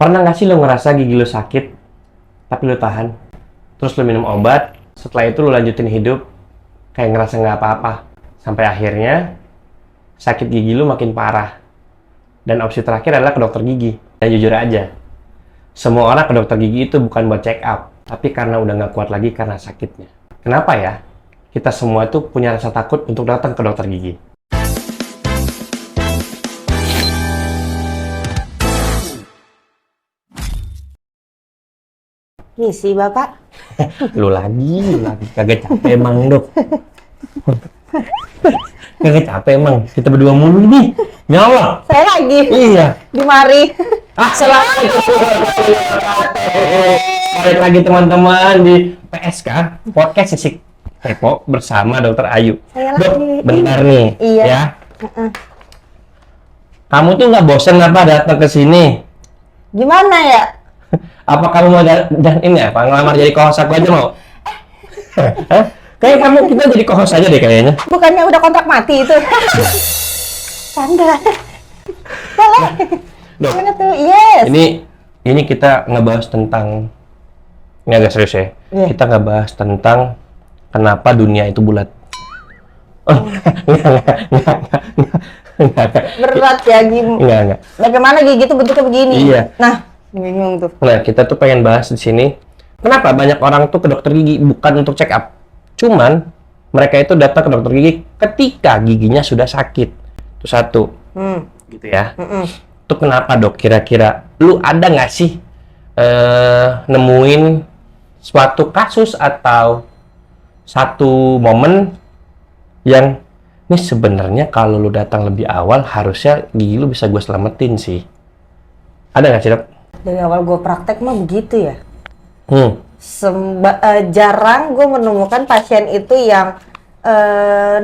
Pernah nggak sih lo ngerasa gigi lo sakit, tapi lo tahan? Terus lo minum obat, setelah itu lo lanjutin hidup, kayak ngerasa nggak apa-apa. Sampai akhirnya, sakit gigi lo makin parah. Dan opsi terakhir adalah ke dokter gigi. Dan jujur aja, semua orang ke dokter gigi itu bukan buat check up, tapi karena udah nggak kuat lagi karena sakitnya. Kenapa ya? Kita semua tuh punya rasa takut untuk datang ke dokter gigi. Misi Bapak. Lu lagi. Kagak capek emang, Dok. Kagak capek emang. Kita berdua mulu nih. Ya Allah. Saya lagi. Iya. Di mari. Selamat. Balik lagi teman-teman di PSK Podcast Sisik Kepo bersama Dokter Ayu. Saya Dok, lagi. bentar nih. Iya. Ya. Kamu tuh nggak bosen apa datang ke sini? Gimana ya? Apa kamu mau ini apa ngelamar jadi co-host aku aja mau? Hah? Kayak kita jadi co-host aja deh kayaknya. Bukannya udah kontrak mati itu? Canda. Boleh. Dok, Gimana tuh? Yes. ini kita ngebahas tentang ini agak serius ya. Iya. Kita ngebahas tentang kenapa dunia itu bulat. Enggak. Berat ya, Gim. Enggak. Bagaimana gigi tuh bentuknya begini? Iya. Nah, bingung tuh. Nah, kita tuh pengen bahas di sini. Kenapa banyak orang tuh ke dokter gigi bukan untuk check up. Cuman mereka itu datang ke dokter gigi ketika giginya sudah sakit. Itu satu. Gitu ya. Itu kenapa, Dok? Kira-kira lu ada nggak sih nemuin suatu kasus atau satu momen yang ini sebenarnya kalau lu datang lebih awal harusnya gigi lu bisa gue selamatin sih. Ada nggak sih, Dok? Dari awal gue praktek mah begitu ya. Hmm. Jarang gue menemukan pasien itu yang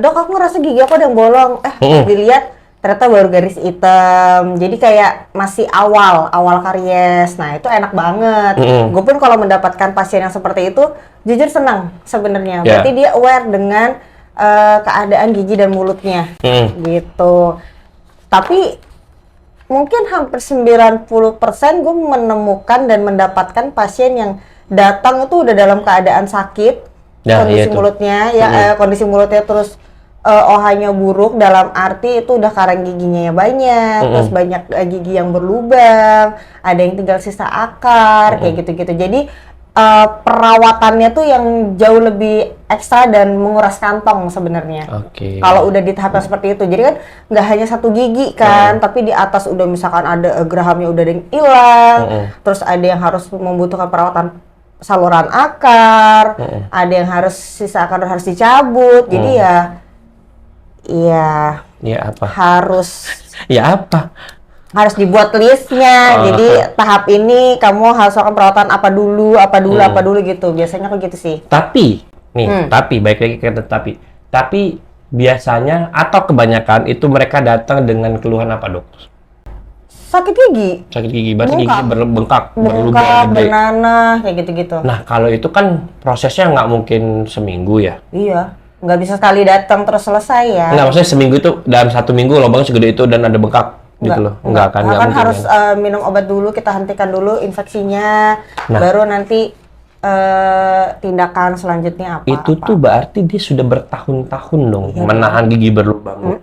dok aku ngerasa gigi aku ada yang bolong. Dilihat ternyata baru garis hitam. Jadi kayak masih awal karies. Nah itu enak banget. Gue pun kalau mendapatkan pasien yang seperti itu jujur senang sebenarnya. Berarti dia aware dengan keadaan gigi dan mulutnya gitu. Tapi mungkin hampir 90% gue menemukan dan mendapatkan pasien yang datang itu udah dalam keadaan sakit, kondisi mulutnya kondisi mulutnya terus OH-nya buruk, dalam arti itu udah karang giginya ya banyak, terus banyak gigi yang berlubang, ada yang tinggal sisa akar, kayak gitu-gitu. Jadi perawatannya tuh yang jauh lebih ekstra dan menguras kantong sebenarnya. Kalau udah di tahap yang seperti itu, jadi kan nggak hanya satu gigi kan, tapi di atas udah misalkan ada gerahamnya udah ada yang hilang, terus ada yang harus membutuhkan perawatan saluran akar, ada yang harus sisa akar harus dicabut. Jadi harus dibuat listnya. Jadi tahap ini kamu harus lakukan perawatan apa dulu gitu. Biasanya kok gitu sih. Tapi baik lagi ke tapi biasanya atau kebanyakan itu mereka datang dengan keluhan apa, Dok? Sakit gigi, berarti gigi berbengkak, berlubang, bernanah, kayak gitu-gitu. Nah, kalau itu kan prosesnya nggak mungkin seminggu ya? Iya, nggak bisa sekali datang terus selesai ya. Nggak, maksudnya seminggu itu dalam 1 minggu lubangnya segede itu dan ada bengkak gitu loh? Nggak mungkin, harus minum obat dulu, kita hentikan dulu infeksinya, baru nanti tindakan selanjutnya apa. Itu tuh berarti dia sudah bertahun-tahun dong menahan gigi berlubang.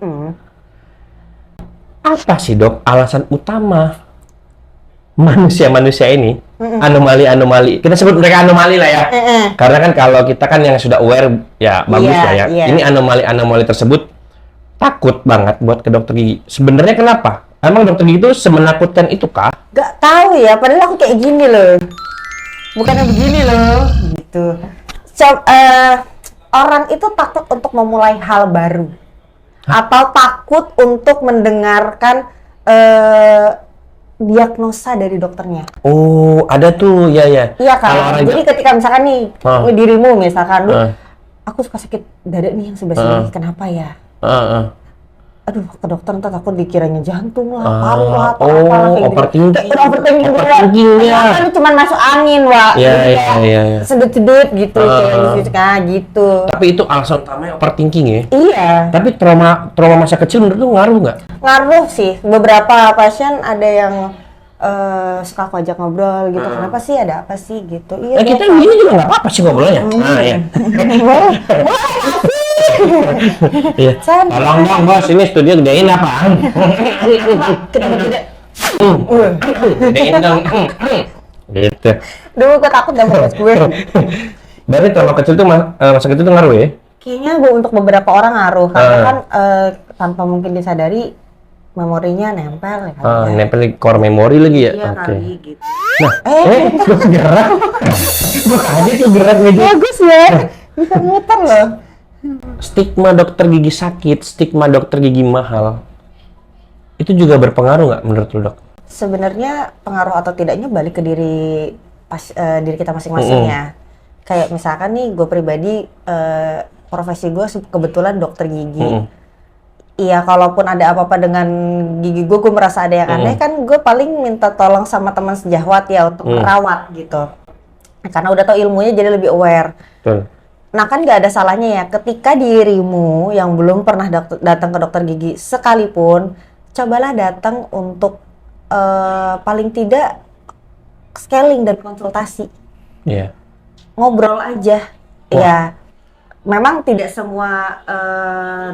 Apa sih, Dok, alasan utama manusia ini anomali, kita sebut mereka anomali lah ya, karena kan kalau kita kan yang sudah aware ya bagus lah ya. Ini anomali tersebut takut banget buat ke dokter gigi. Sebenarnya kenapa? Emang dokter gigi itu semenakutkan itu kah? Gak tahu ya, padahal aku kayak gini loh, bukannya begini loh gitu. Orang itu takut untuk memulai hal baru. Atau takut untuk mendengarkan diagnosa dari dokternya. Oh, ada tuh, ya. Iya kan. Jadi ketika misalkan nih dirimu misalkan, aku suka sakit dada nih yang sebelah sini, kenapa ya? Aduh, ke dokter ntar takut dikiranya jantung lah, paru lah, atau apalah kayak gitu. Overthinking ya. Kan cuma masuk angin, Wak. Iya. Sedut-sedut gitu, kayak gitu. Tapi itu alasan utamanya overthinking ya? Iya. Tapi trauma masa kecil menurut lu ngaruh nggak? Ngaruh sih. Beberapa pasien ada yang suka aku ajak ngobrol gitu. Kenapa sih, ada apa sih gitu. Iya, Kita gini juga nggak apa-apa sih ngobrolnya. Nah, ya. Iya. Tolong dong bos, ini studio gedein apaan? Gedein dong. Gitu. Duh, gue takut dah podcast gue. Berarti kalau kecil tuh masa kecil tuh ngaruh ya? Kayaknya untuk beberapa orang ngaruh karena kan tanpa mungkin disadari memorinya nempel ya. Nempel di core memory lagi ya? Iya kali gitu. Nah, lu gerak. Gue kaget tuh gerak gitu. Bagus ya, bisa muter loh. Stigma dokter gigi sakit, stigma dokter gigi mahal, itu juga berpengaruh nggak menurut lu, Dok? Sebenarnya pengaruh atau tidaknya balik ke diri kita masing-masing ya. Kayak misalkan nih, gue pribadi profesi gue kebetulan dokter gigi. Iya, kalaupun ada apa-apa dengan gigi gue merasa ada yang aneh, kan gue paling minta tolong sama teman sejawat ya untuk merawat gitu. Karena udah tau ilmunya jadi lebih aware. Betul. Nah kan nggak ada salahnya ya ketika dirimu yang belum pernah datang ke dokter gigi sekalipun, cobalah datang untuk paling tidak scaling dan konsultasi. Iya. Ngobrol aja. Ya, memang tidak semua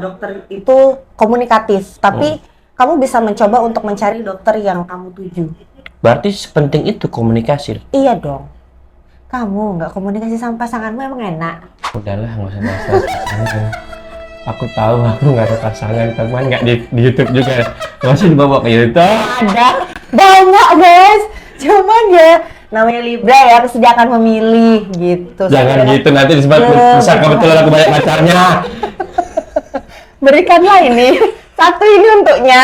dokter itu komunikatif, tapi kamu bisa mencoba untuk mencari dokter yang kamu tuju. Berarti sepenting itu komunikasi. Iya dong. Kamu nggak komunikasi sama pasanganmu emang enak? Udahlah, nggak usah bahas pasangan. Aku tahu aku nggak ada pasangan, teman nggak di YouTube juga. Masih dibawa ke YouTube. Ada banyak guys, cuman ya namanya Libra ya, pasti dia akan memilih gitu. Jangan gitu, nanti disebut bisa kebetulan aku banyak pacarnya. Berikanlah ini, satu ini untuknya.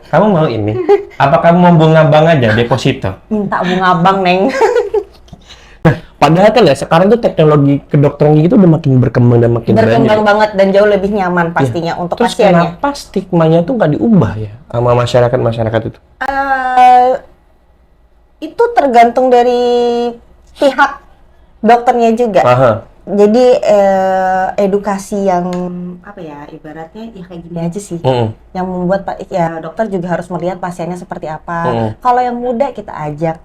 Kamu mau ini? Apa kamu mau bunga bang aja, deposito? Minta bunga abang, Neng. Padahal kan ya sekarang tuh teknologi kedokteran gigi itu udah makin berkembang dan makin berkembang banget dan jauh lebih nyaman pastinya untuk Terus pasiennya. kenapa stigmanya tuh nggak diubah ya sama masyarakat itu? Itu tergantung dari pihak dokternya juga. Aha. Jadi edukasi yang apa ya, ibaratnya ya kayak gini aja sih, yang membuat ya dokter juga harus melihat pasiennya seperti apa. Kalau yang muda kita ajak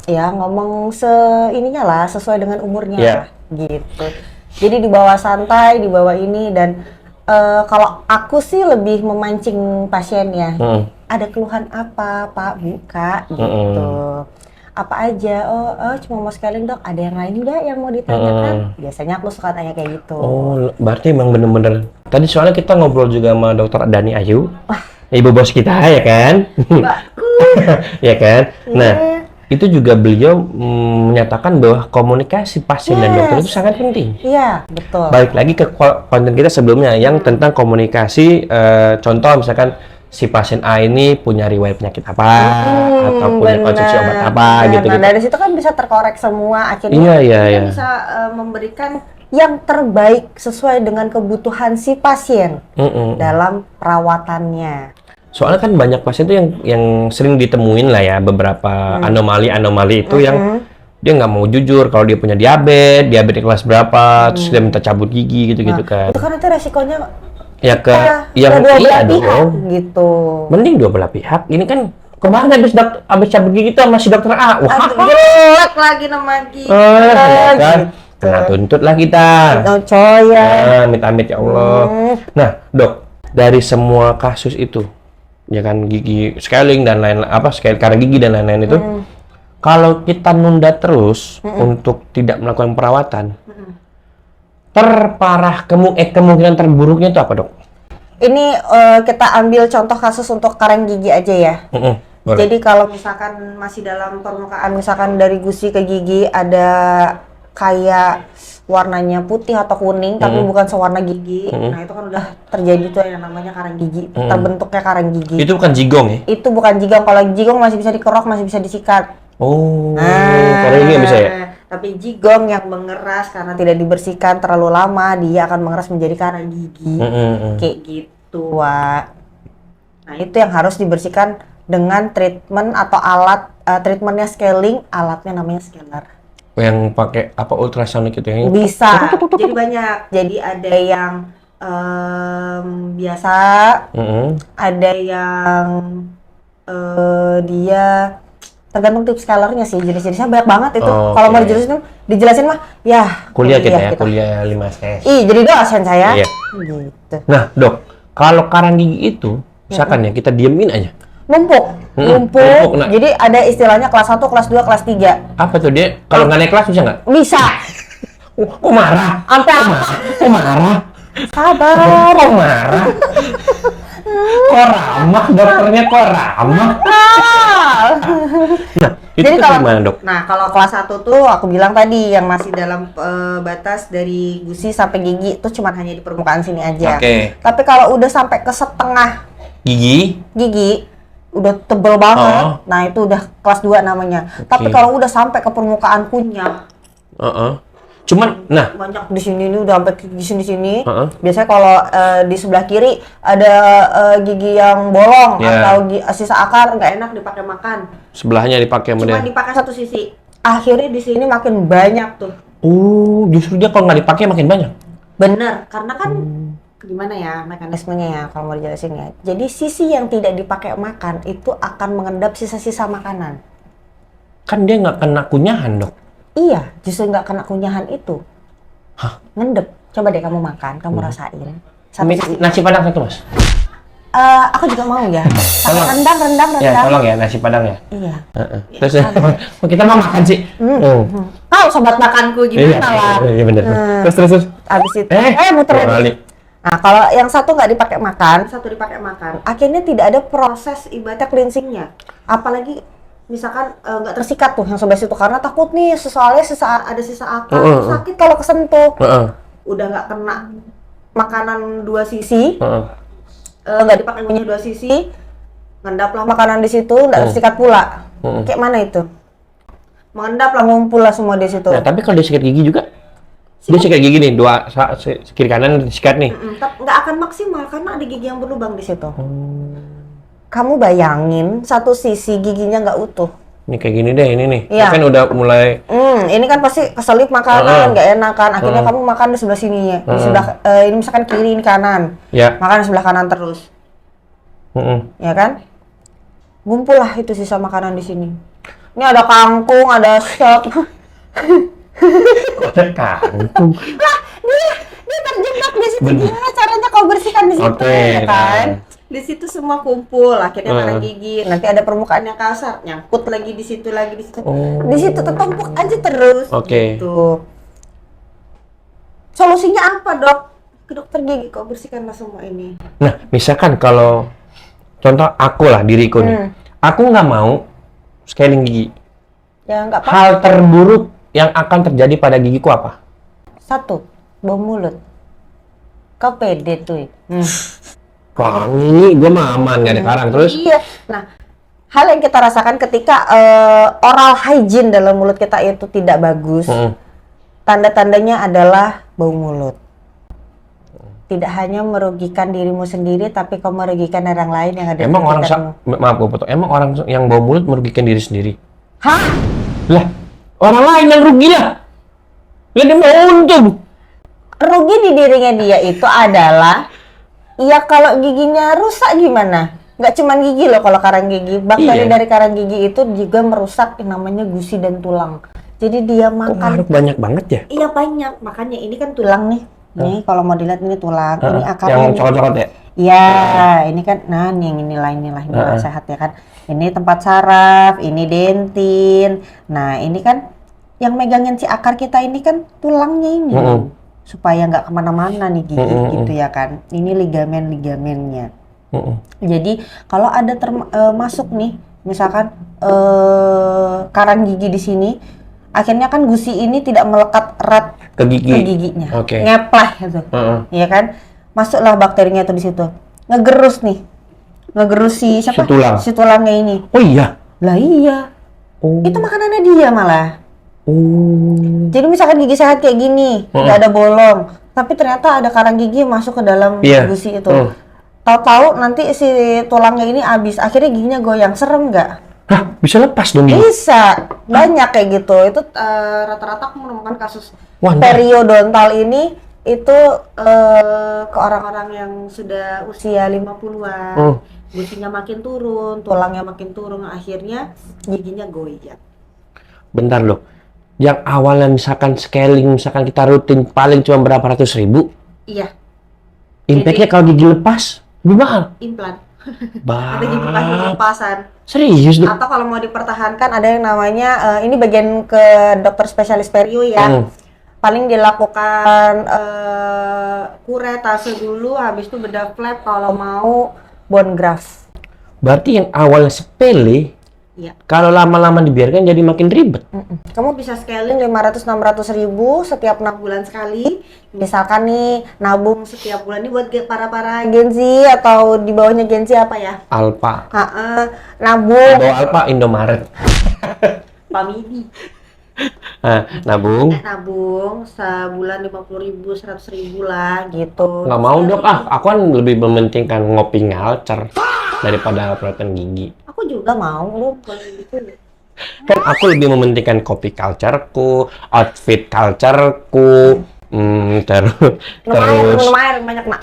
ya ngomong ininya lah, sesuai dengan umurnya lah, gitu. Jadi dibawa santai, dibawa ini, dan kalau aku sih lebih memancing pasiennya. Ada keluhan apa Pak, Buka gitu. Apa aja? Oh cuma mau scaling dok, ada yang lain nggak yang mau ditanyakan? Biasanya aku suka tanya kayak gitu. Oh, berarti emang bener-bener. Tadi soalnya kita ngobrol juga sama dokter Dani Ayu, ibu bos kita ya kan? Ya kan? Nah, itu juga beliau menyatakan bahwa komunikasi pasien dan dokter itu sangat penting. Iya, betul. Balik lagi ke konten kita sebelumnya yang tentang komunikasi, contoh misalkan si pasien A ini punya riwayat penyakit apa, atau punya konsumsi obat apa, gitu. Nah, dari situ kan bisa terkorek semua, akhirnya kita bisa memberikan yang terbaik sesuai dengan kebutuhan si pasien dalam perawatannya. Soalnya kan banyak pasien tuh yang sering ditemuin lah ya, beberapa anomali-anomali itu yang dia nggak mau jujur kalau dia punya diabetes kelas berapa, terus dia minta cabut gigi gitu-gitu kan. Itu kan nanti resikonya ya ke yang dua belah iya pihak dong. Gitu. Mending dua belah pihak. Ini kan kemarin habis cabut gigi itu sama si dokter A. Wah, jelek lagi nama kita. Kan? Kena tuntut lah kita. Oh, coy ya. Amit-amit ya Allah. Nah, Dok, dari semua kasus itu, ya kan gigi scaling dan lain karena gigi dan lain-lain itu, kalau kita nunda terus untuk tidak melakukan perawatan, terparah kemungkinan terburuknya itu apa, Dok? Ini kita ambil contoh kasus untuk karang gigi aja ya. Jadi kalau misalkan masih dalam permukaan, misalkan dari gusi ke gigi ada kayak warnanya putih atau kuning tapi bukan sewarna gigi, nah itu kan udah terjadi tuh yang namanya karang gigi, terbentuknya karang gigi. Itu bukan jigong ya? Itu bukan jigong. Kalau jigong masih bisa dikerok, masih bisa disikat. Oh, kalau ini nggak bisa ya? Tapi jigong yang mengeras karena tidak dibersihkan terlalu lama, dia akan mengeras menjadi karang gigi. Kayak gitu, Wak. Nah, itu yang harus dibersihkan dengan treatment atau alat, treatmentnya scaling, alatnya namanya scaler. Yang pakai apa, ultrasonic itu yang bisa. Jadi banyak. Jadi ada yang biasa, ada yang dia tergantung tips colornya sih, jenis-jenisnya banyak banget itu. Oh, Kalau mau oke. dijelasin mah, ya Kuliah kita ya, kuliah 5 SKS. Ih, jadi dosen saya. Iya. Gitu. Nah, Dok, kalau karang gigi itu, misalkan ya kita diemin aja. Numpuk. Numpuk, nah. Jadi ada istilahnya kelas 1, kelas 2, kelas 3. Apa tuh dia? Kalau nggak naik kelas bisa nggak? Bisa. Kok marah? Sampai Kok marah? sabar. Kok marah? Kok ramah? Dokternya kok ramah? Nah, itu Jadi tuh gimana, Dok? Nah, kalau kelas 1 tuh aku bilang tadi yang masih dalam batas dari gusi sampai gigi itu cuma hanya di permukaan sini aja. Oke. Tapi kalau udah sampai ke setengah Gigi? gigi udah tebel banget. Oh. Nah, itu udah kelas 2 namanya. Oke. Tapi kalau udah sampai ke permukaan kunyah, Cuman, nah, banyak di sini ini udah sampai ke di sini. Heeh. Biasanya kalau di sebelah kiri ada gigi yang bolong Yeah. atau sisa akar nggak enak dipakai makan. sebelahnya dipakai Cuma model. dipakai satu sisi. Akhirnya di sini makin banyak tuh. Oh, justru dia kalau nggak dipakai makin banyak. Bener, karena kan gimana ya mekanismenya ya kalau mau dijelasin ya. Jadi sisi yang tidak dipakai makan itu akan mengendap sisa-sisa makanan. Kan dia nggak kena kunyahan, Dok. Iya, justru nggak kena kunyahan itu. Hah? Ngendep. Coba deh kamu makan, kamu rasain. Satu sisi. Nasi padang satu, Mas. Aku juga mau ya. Tolong. Rendang. Ya, tolong ya, nasi padang ya. Iya. Terus kita mau makan sih. Kau sobat makanku gimana lah? Iya benar. Terus. Abis itu, muter lagi. balik. Nah, kalau yang satu nggak dipakai makan, satu dipakai makan, akhirnya tidak ada proses ibaratnya cleansingnya. Apalagi misalkan nggak tersikat tuh yang sebelah situ karena takut nih soalnya ada sisa akar sakit kalau kesentuh. Udah nggak kena makanan dua sisi, nggak dipakai kunyah dua sisi, ngendaplah makanan di situ, nggak tersikat pula. Kayak mana itu? Mengendap lah, ngumpul lah semua di situ. Nah, tapi kalau dia sikat gigi juga, dia sikat gigi nih, dua kiri kanan disikat nih. Nggak akan maksimal karena ada gigi yang berlubang di situ. Kamu bayangin satu sisi giginya nggak utuh. Ini kayak gini deh, ini nih. Iya. Kan udah mulai. Ini kan pasti keselip makanan, nggak enak kan. Akhirnya kamu makan di sebelah sini ya. Di sebelah ini misalkan kiri, ini kanan. Ya. Makan di sebelah kanan terus. Ya kan? Ngumpul lah itu sisa makanan di sini. Ini ada kangkung, ada sop. Ada kangkung. Dia terjebak di situ. Gimana caranya kau bersihkan di situ, Oke, ya kan? Di situ semua kumpul, akhirnya mana gigi. Nanti ada permukaan yang kasar, nyangkut lagi di situ, di situ. Di situ tertumpuk aja terus. Oke. Gitu. Solusinya apa, Dok? Ke dokter gigi kok bersihkanlah semua ini. Nah, misalkan kalau contoh aku lah, diriku nih. Aku nggak mau scaling gigi. Ya nggak apa-apa. Hal terburuk yang akan terjadi pada gigiku apa? Satu, bau mulut. Kau pede tuh. Wah, ini gue mah aman, nggak ada karang. Terus? Iya. Nah, hal yang kita rasakan ketika oral hygiene dalam mulut kita itu tidak bagus, tanda-tandanya adalah bau mulut. Tidak hanya merugikan dirimu sendiri, tapi kau merugikan orang lain yang ada Emang di orang sekitarmu. maaf gue potong. Emang orang yang bau mulut merugikan diri sendiri? Hah? Lah, orang lain yang rugi lah. Lah dia mau untung. Rugi di dirinya dia itu adalah, ya kalau giginya rusak gimana? Nggak cuma gigi loh kalau karang gigi. Bakteri Iya. dari karang gigi itu juga merusak yang namanya gusi dan tulang. Jadi dia Kok makan. ngaruh banyak banget ya? Iya banyak, makanya ini kan tulang nih. Nih kalau mau dilihat ini tulang, ini akarnya. Yang nih. coklat-coklat ya? Iya, ini kan, nah nih yang inilah sehat ya kan. Ini tempat saraf, ini dentin. Nah ini kan yang megangin si akar kita ini kan tulangnya ini. Supaya nggak kemana-mana nih gigi gitu ya kan. Ini ligamen-ligamennya. Jadi kalau ada masuk nih, misalkan karang gigi di sini, akhirnya kan gusi ini tidak melekat erat Ke gigi. ke giginya, Oke. ngepleh gitu, ya kan? Masuklah bakterinya tuh di situ, ngegerus si siapa? Si tulangnya ini. Oh iya. Lah iya. Itu makanannya dia malah. Jadi misalkan gigi sehat kayak gini, nggak ada bolong, tapi ternyata ada karang gigi yang masuk ke dalam gusi itu. Tahu-tahu nanti si tulangnya ini habis, akhirnya giginya goyang, serem nggak? Hah, bisa lepas dong gigi? Bisa, banyak kayak gitu. Itu rata-rata aku menemukan kasus Wah, periodontal ini itu ke orang-orang yang sudah usia 50-an. gusinya makin turun, tulangnya makin turun, akhirnya giginya goyang. Bentar loh. Yang awalnya misalkan scaling, misalkan kita rutin paling cuma berapa ratus ribu, Iya, impact-nya kalau gigi lepas lebih mahal. implan. Bah, Ada gigi lepasan. serius dong? Atau kalau mau dipertahankan ada yang namanya ini bagian ke dokter spesialis perio ya. Paling dilakukan kuretase dulu, habis itu bedah flap kalau mau bone graft. Berarti yang awalnya sepele, Iya. kalau lama-lama dibiarkan jadi makin ribet. Kamu bisa scaling 500-600 ribu setiap 6 bulan sekali. Misalkan nih nabung setiap bulan nih buat para Gen Z atau di bawahnya Gen Z apa ya? Alpha. Nabung. Bawa Alpha Indomaret. Pamidi. Nabung. Nabung sebulan 50 ribu, 100 ribu lah gitu. Nggak mau dok, aku kan lebih mementingkan ngopi ngalcer daripada perawatan gigi. Aku juga mau, lu boleh gitu. Kan aku lebih mementingkan kopi culture-ku, outfit culture-ku, Minum air banyak nak.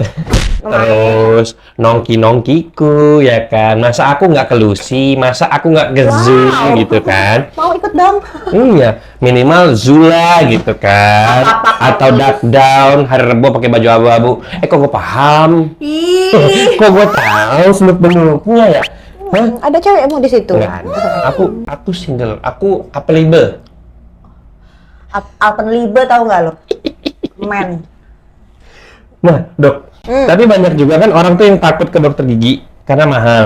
terus nongki-nongkiku, ya kan. Masa aku nggak kelusi, masa aku nggak ke zoo gitu kan. Mau ikut dong. Iya, minimal Zula gitu kan. Atau duck down, hari Rebo pakai baju abu-abu. Kok gue paham? Ih, Kok gue tahu seluk-beluknya ya? Hah? ada cewekmu di situ. Nggak ada. Aku single, aku available. Alpenlibe tahu nggak lo? Men. Nah, dok. Tapi banyak juga kan orang tuh yang takut ke dokter gigi karena mahal.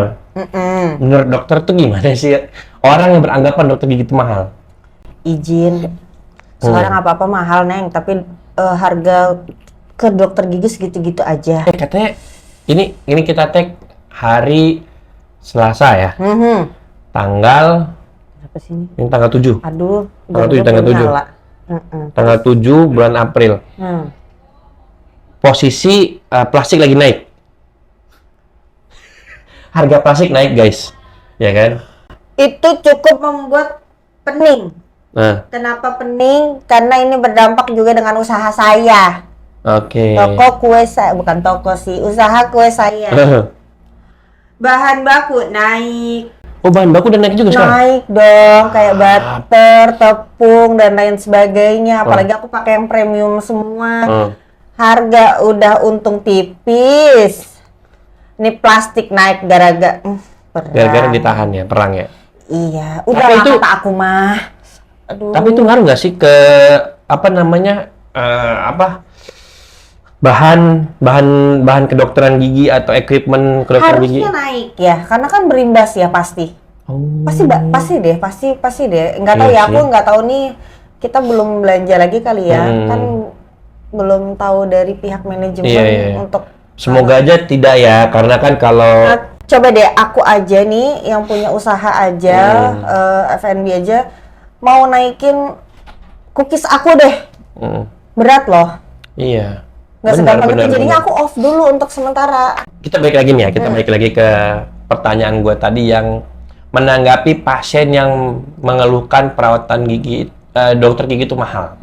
Menurut dokter tuh gimana sih? Orang yang beranggapan dokter gigi itu mahal. Izin. Sekarang apa-apa mahal, Neng, tapi harga ke dokter gigi segitu-gitu aja. Katanya ini kita tag hari Selasa ya. Tanggal Apa sih ini? Ini tanggal 7. Aduh, Tanggal 7. Tanggal 7 bulan April. Posisi plastik lagi naik. Harga plastik naik, guys. Ya kan? Itu cukup membuat pening. Nah, Kenapa pening? Karena ini berdampak juga dengan usaha saya. oke. Toko kue saya, bukan toko sih, usaha kue saya. Bahan baku naik. Oh, bahan baku udah naik juga sekarang? Naik dong, kayak butter, tepung, dan lain sebagainya. Apalagi aku pakai yang premium semua. Harga udah untung tipis. Ini plastik naik gara-gara Gara-gara ditahan ya, perang ya? Iya, udah Tapi lah itu- kata aku mah. Aduh. Tapi itu ngaruh nggak sih ke apa namanya bahan kedokteran gigi atau equipment kedokteran gigi? Harusnya naik ya, karena kan berimbas ya pasti. Pasti deh. Nggak tahu Iya ya, sih. aku nggak tahu nih. Kita belum belanja lagi kali ya, kan belum tahu dari pihak manajemen Iya. untuk. Semoga aja tidak ya, karena kan kalau Nah, coba deh aku aja nih yang punya usaha aja, F&B aja, mau naikin cookies aku deh, berat loh. iya. Nggak segampang itu, jadinya benar. aku off dulu untuk sementara. Kita balik lagi nih ya, kita balik lagi ke pertanyaan gue tadi yang menanggapi pasien yang mengeluhkan perawatan gigi, dokter gigi itu mahal.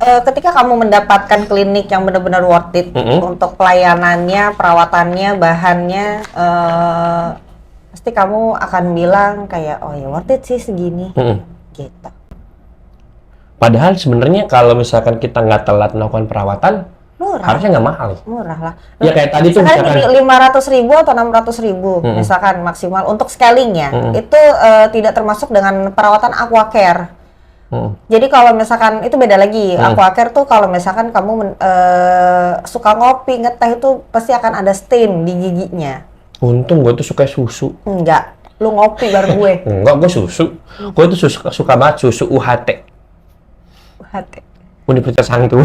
Ketika kamu mendapatkan klinik yang benar-benar worth it untuk pelayanannya, perawatannya, bahannya, pasti kamu akan bilang kayak, oh ya worth it sih segini, gitu. Padahal sebenarnya kalau misalkan kita nggak telat melakukan perawatan, Murah. harusnya nggak mahal. Murah lah. Ya kayak tadi tuh Sekarang misalkan, gini, 500.000 atau 600.000 misalkan maksimal untuk scaling ya, itu tidak termasuk dengan perawatan aquacare. Jadi kalau misalkan itu beda lagi, aquacare tuh kalau misalkan kamu suka ngopi, ngeteh itu pasti akan ada stain di giginya. untung gue tuh suka susu. Enggak, lu ngopi baru gue. Enggak, gue susu. Gue tuh suka banget susu UHT. Hati. Universitas Hangtu.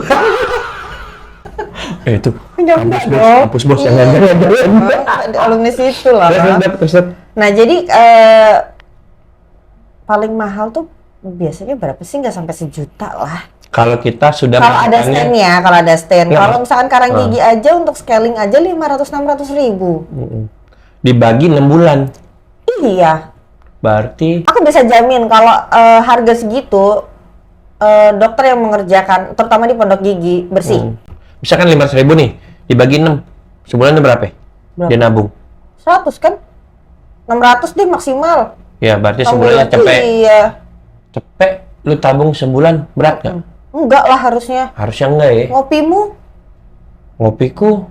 Itu Enggak dong. kampus bos yang Di alumni situ lah. terus. Nah jadi paling mahal tuh biasanya berapa sih? Nggak sampai 1 juta lah. Kalau kita sudah Kalau ada melakukannya- stand ya, kalau ada stand. Nggak. Kalau misalkan karang gigi aja untuk scaling aja 500-600 ribu. dibagi 6 bulan, Iya. berarti Aku bisa jamin kalau harga segitu dokter yang mengerjakan, terutama di pondok gigi bersih, misalkan 500.000 nih, dibagi 6, sebulannya berapa? Dia nabung 100 kan? 600 deh maksimal. Ya berarti Sambil sebulannya lagi, cepet. Iya. Cepet, lu tabung sebulan berat nggak? Enggak lah harusnya. Harusnya enggak ya. Ngopimu? Ngopiku,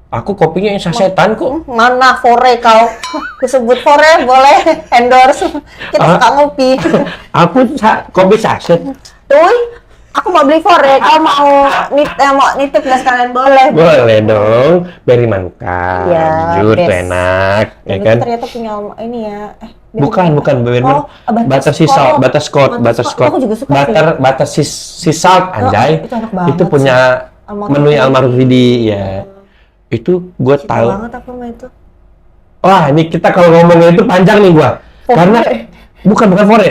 aku kopinya yang sasetan kok. Mana Fore kau? Aku sebut Fore boleh endorse. Kita suka ngopi. Aku kopi saset. Tuh, aku mau beli Fore. Kau mau nitip nggak sekalian boleh? Boleh dong, beri manuka. Iya, Jujur tuh best. enak, ya Dan kan? itu ternyata punya ini ya. Bukan beri Oh, butter sea salt, butterscotch. Aku juga suka sih. Butter sea salt, anjay. itu enak banget Itu punya Almarhum menu Vidi. almarhum Vidi, ya. Itu gue Suka tahu. banget aku sama itu. Wah, ini kita kalau ngomongin itu panjang nih gua. Fore. Karena bukan Fore.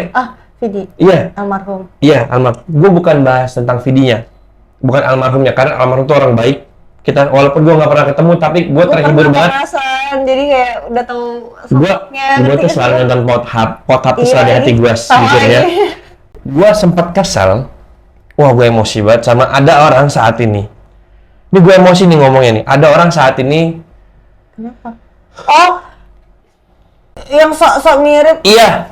Vidi. Iya, Almarhum. iya almarhum. Gue bukan bahas tentang Vidinya. Bukan almarhumnya, karena almarhum itu orang baik. Kita walaupun gue nggak pernah ketemu, tapi gue terhibur banget. Jadi kayak udah tahu Gue sosoknya. tuh selalu nonton Pothap tuh Iya, selalu di hati gue sama sejujurnya. ini. Gue sempat kesel. Wah, gue emosi banget sama ada orang saat ini. Ini gue emosi nih ngomongnya nih. Ada orang saat ini. Kenapa? Oh, yang sok-sok mirip. Iya.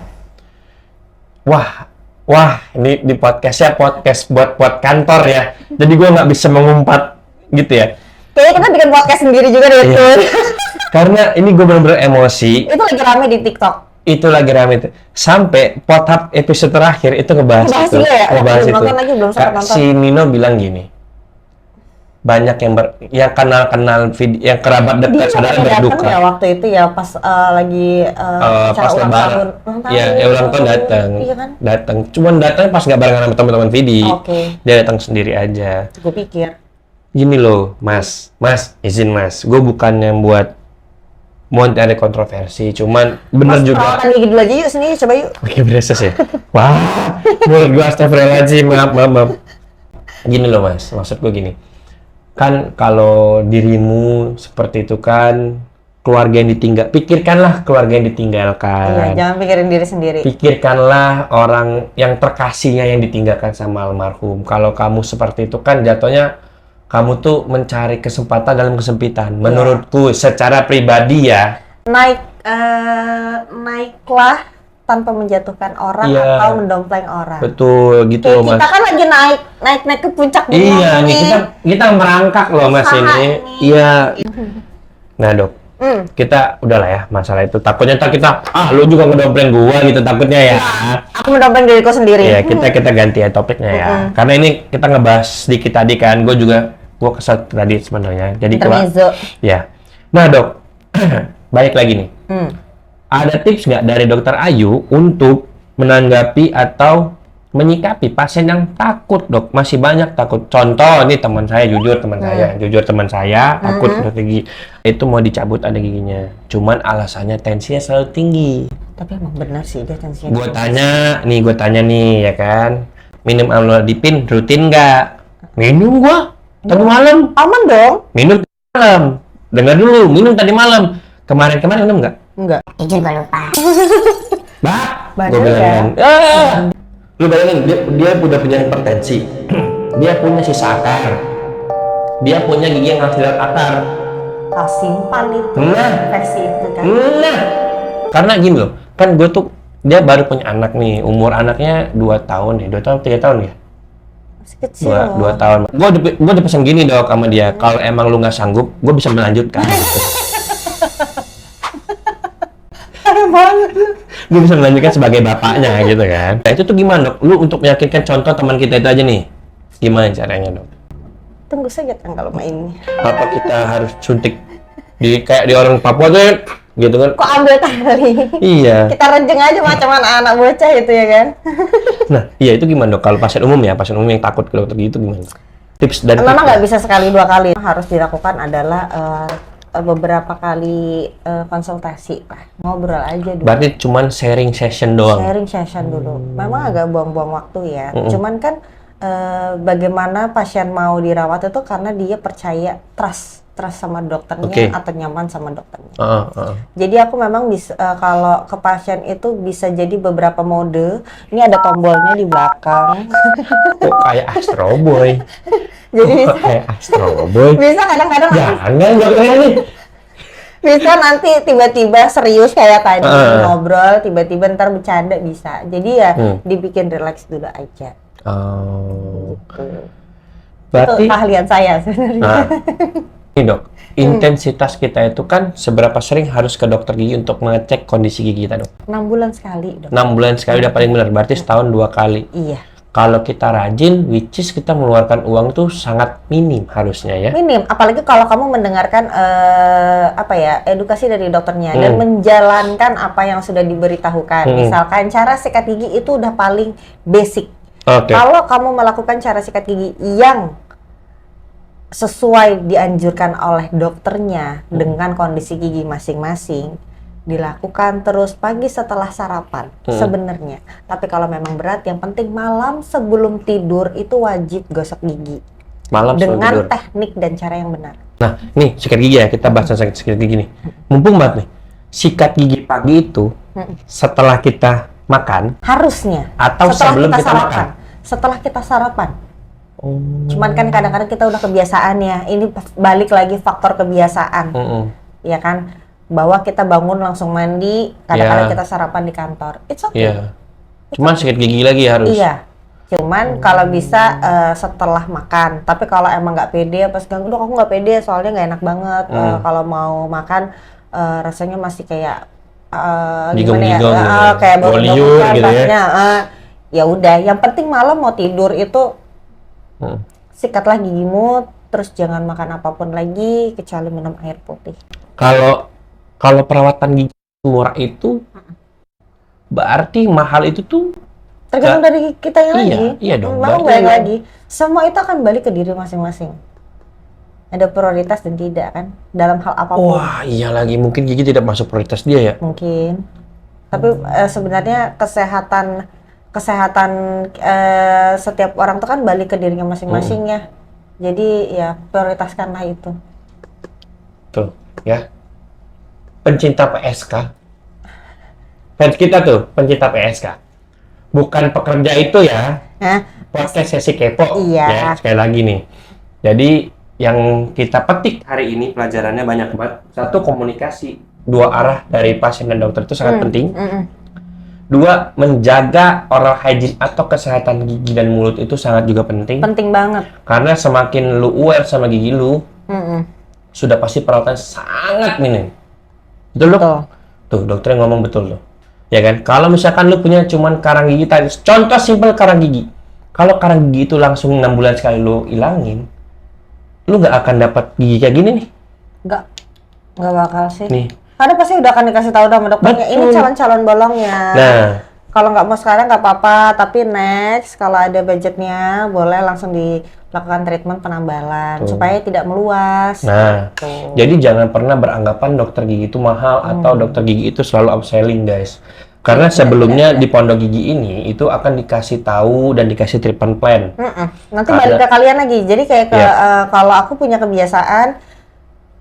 Wah, ini di podcastnya podcast buat kantor ya. Jadi gue nggak bisa mengumpat gitu ya. Kayaknya kita bikin podcast sendiri juga deh, Iya. Tun. Karena ini gue bener-bener emosi. Itu lagi rame di TikTok. Itu lagi rame itu. Sampai Pothap episode terakhir itu ngebahas Ngebahas itu. juga ya? Ngebahas Belum itu. nonton lagi, belum sempat Kak, nonton. si Nino bilang gini. Banyak yang kenal video, yang kerabat Dia dekat saudara datang berduka. ya waktu itu ya pas lagi acara Pas ulang lebaran. tahun. Ya, ulang tahun datang. Iya kan? Datang. Cuman datang pas nggak barengan sama teman-teman Vidi. Oke. Dia datang sendiri aja. Gue pikir. Gini loh, Mas, izin Mas, gue bukannya buat mau cari kontroversi, cuman bener Mas, juga. perawatan gigi dulu aja yuk sini, coba yuk. Oke, bereses ya. Wah, menurut gue astagfirullahaladzim, maaf. Gini loh Mas, maksud gue gini. Kan kalau dirimu seperti itu kan, keluarga yang ditinggal, pikirkanlah keluarga yang ditinggalkan. Iya, jangan pikirin diri sendiri. Pikirkanlah orang yang terkasihnya yang ditinggalkan sama almarhum. Kalau kamu seperti itu kan jatuhnya kamu tuh mencari kesempatan dalam kesempitan. Menurutku secara pribadi ya. Naiklah tanpa menjatuhkan orang Iya. atau mendompleng orang. Betul gitu Kayak loh Mas. kita kan lagi naik ke puncak gunung Iya nih kita merangkak loh Mas Usaha ini. ini. Iya. Nah Dok, kita udahlah ya masalah itu. Takutnya ntar kita lu juga ngedompleng gua gitu takutnya ya. Aku mendompleng diriku sendiri. Iya kita ganti ya topiknya ya. Karena ini kita ngebahas sedikit tadi kan. Gua kesal tadi sebenarnya. Jadi Intermezzo. ya. Nah Dok, balik lagi nih. Hmm. Ada tips nggak dari Dokter Ayu untuk menanggapi atau menyikapi pasien yang takut Dok? Masih banyak takut. Contoh nih teman saya, jujur teman saya takut udah gigi itu mau dicabut ada giginya. Cuman alasannya tensinya selalu tinggi. Tapi emang benar sih dia tensinya. Gue tanya nih ya kan, minum amlodipin rutin nggak? Minum gua tadi malam. Aman dong? Minum tadi malam. Dengar dulu, minum tadi malam. Kemarin minum nggak? Enggak. Jujur gue lupa. Bah, Bener gua ya? bilang. Lu bayangin dia udah punya hipertensi. Dia punya sisa akar. Dia punya gigi yang harus dilihat akar. Tak simpan itu. Nah. Versi itu kan. Nah, karena gini loh, kan gue tuh dia baru punya anak nih, umur anaknya 2 tahun ya, 2 tahun 3 tahun ya. Masih kecil. 2 tahun. Gue udah pesan gini Dok sama dia, kalau emang lu nggak sanggup, gue bisa melanjutkan. Gitu. Parah banget. Gue bisa melanjutkan sebagai bapaknya gitu kan. Nah, itu tuh gimana Dok? Lu untuk meyakinkan contoh teman kita itu aja nih. Gimana caranya Dok? Tunggu saja tanggal mainnya. Apa kita harus suntik kayak di orang Papua tuh gitu kan? Kok ambil tali? Iya. Kita rejeng aja macam anak bocah itu ya kan. Nah, iya itu gimana Dok? Kalau pasien umum yang takut ke dokter gitu gimana? Tips dan Memang triknya. nggak bisa sekali 2 kali. Harus dilakukan adalah beberapa kali konsultasi lah. Ngobrol aja dulu. Berarti cuman sharing session doang. Sharing session dulu. Memang agak buang-buang waktu ya. Cuman kan bagaimana pasien mau dirawat itu karena dia percaya trust sama dokternya atau nyaman sama dokternya. Jadi aku memang bisa kalau ke pasien itu bisa jadi beberapa mode. Ini ada tombolnya di belakang. Kok kayak Astro Boy? Jadi bisa Kayak Astro Boy? bisa kadang-kadang Jangan dokternya nih. Bisa nanti tiba-tiba serius kayak tadi ngobrol, tiba-tiba ntar bercanda bisa. Jadi ya dibikin relax dulu aja. Oh. Gitu. Berarti Itu keahlian saya sebenarnya. Nah, ini dok, intensitas kita itu kan seberapa sering harus ke dokter gigi untuk mengecek kondisi gigi kita dok? 6 bulan sekali, Dok. 6 bulan sekali udah paling benar, berarti setahun 2 kali. Iya. Kalau kita rajin, which is kita mengeluarkan uang tuh sangat minim harusnya ya. Minim, apalagi kalau kamu mendengarkan edukasi dari dokternya dan menjalankan apa yang sudah diberitahukan. Misalkan cara sikat gigi itu udah paling basic. Oke. Kalau kamu melakukan cara sikat gigi yang sesuai dianjurkan oleh dokternya dengan kondisi gigi masing-masing, dilakukan terus pagi setelah sarapan sebenarnya. Tapi kalau memang berat, yang penting malam sebelum tidur itu wajib gosok gigi. Malam sebelum dengan tidur. teknik dan cara yang benar. Nah, nih sikat gigi ya, kita bahas tentang sikat gigi nih. Mumpung banget nih, sikat gigi pagi itu setelah kita makan Harusnya. atau sebelum kita sarapan. makan? Setelah kita sarapan. Oh. Cuman kan kadang-kadang kita udah kebiasaan ya. Ini balik lagi faktor kebiasaan. Ya kan? Bahwa kita bangun langsung mandi, kadang-kadang kita sarapan di kantor. It's okay. Iya. Cuman sikat gigi lagi harus. Iya. Cuman kalau bisa setelah makan. Tapi kalau emang nggak pede, pas ganggu, dok aku nggak pede, soalnya nggak enak banget. Kalau mau makan rasanya masih kayak gimana ya? Kayak bau gitu ya. Ya udah. Yang penting malam mau tidur itu sikatlah gigimu, terus jangan makan apapun lagi kecuali minum air putih. Kalau perawatan gigi murah itu berarti mahal itu tuh tergantung dari kita yang lagi. Iya dong. Mau balik lagi. Semua itu akan balik ke diri masing-masing. Ada prioritas dan tidak kan dalam hal apapun. Wah, iya lagi, mungkin gigi tidak masuk prioritas dia ya. Mungkin. Tapi sebenarnya kesehatan setiap orang tuh kan balik ke dirinya masing-masing ya. Jadi ya prioritaskanlah itu. Tuh, ya. Pencinta PSK. Fans kita tuh, pencinta PSK. Bukan pekerja itu ya. Podcast sesi kepo. Iya. Ya, sekali lagi nih. Jadi yang kita petik hari ini pelajarannya banyak banget. Satu, komunikasi 2 arah dari pasien dan dokter itu sangat penting. 2, menjaga oral hygiene atau kesehatan gigi dan mulut itu sangat juga penting. Penting banget. Karena semakin lu aware sama gigi lu, sudah pasti perawatan sangat minim. Betul dok? Tuh, dokternya ngomong betul loh. Ya kan? Kalau misalkan lu punya cuman karang gigi tadi, contoh simpel karang gigi. Kalau karang gigi itu langsung 6 bulan sekali lu ilangin, lu nggak akan dapat gigi kayak gini nih. Nggak bakal sih. Nih. Karena pasti udah akan dikasih tahu sama dokternya, ini calon-calon bolongnya. Nah. Kalau nggak mau sekarang nggak apa-apa, tapi next kalau ada budgetnya boleh langsung dilakukan treatment penambalan supaya tidak meluas. Nah, jadi jangan pernah beranggapan dokter gigi itu mahal atau dokter gigi itu selalu upselling guys. Karena sebelumnya di pondok gigi ini itu akan dikasih tahu dan dikasih treatment plan. Nanti balik ke kalian lagi. Jadi kayak kalau aku punya kebiasaan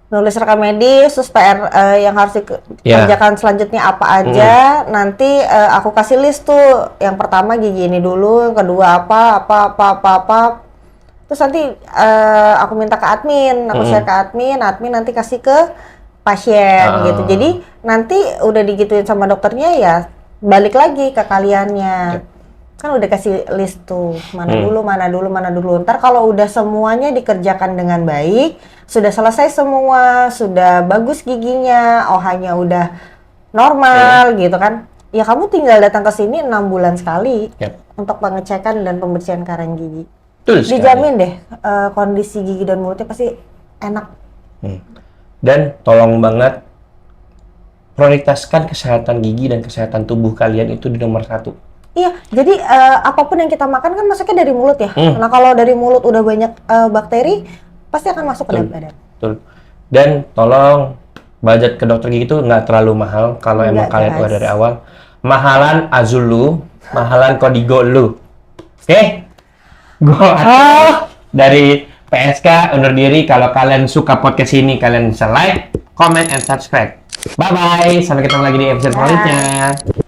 nulis rekam medis, terus PR yang harus dikerjakan selanjutnya apa aja, nanti aku kasih list tuh, yang pertama gigi ini dulu, yang kedua apa, terus nanti aku minta ke admin, aku share ke admin nanti kasih ke pasien gitu. Jadi nanti udah digituin sama dokternya ya balik lagi ke kaliannya. Kan udah kasih list tuh, mana dulu. Ntar kalau udah semuanya dikerjakan dengan baik, sudah selesai semua, sudah bagus giginya, OH-nya udah normal gitu kan, ya kamu tinggal datang ke sini 6 bulan sekali untuk pengecekan dan pembersihan karang gigi. Dijamin deh kondisi gigi dan mulutnya pasti enak. Dan tolong banget prioritaskan kesehatan gigi dan kesehatan tubuh kalian itu di nomor 1. Iya, jadi apapun yang kita makan kan masuknya dari mulut ya. Nah kalau dari mulut udah banyak bakteri, pasti akan masuk ke dalam badan. Betul. Dan tolong budget ke dokter gigi itu nggak terlalu mahal kalau emang kalian udah dari awal. Mahalan Azul lu, mahalan Kodigo lu. Oke? Gua dari PSK undur diri. Kalau kalian suka podcast ini, kalian bisa like, comment, and subscribe. Bye-bye. Sampai ketemu lagi di episode selanjutnya.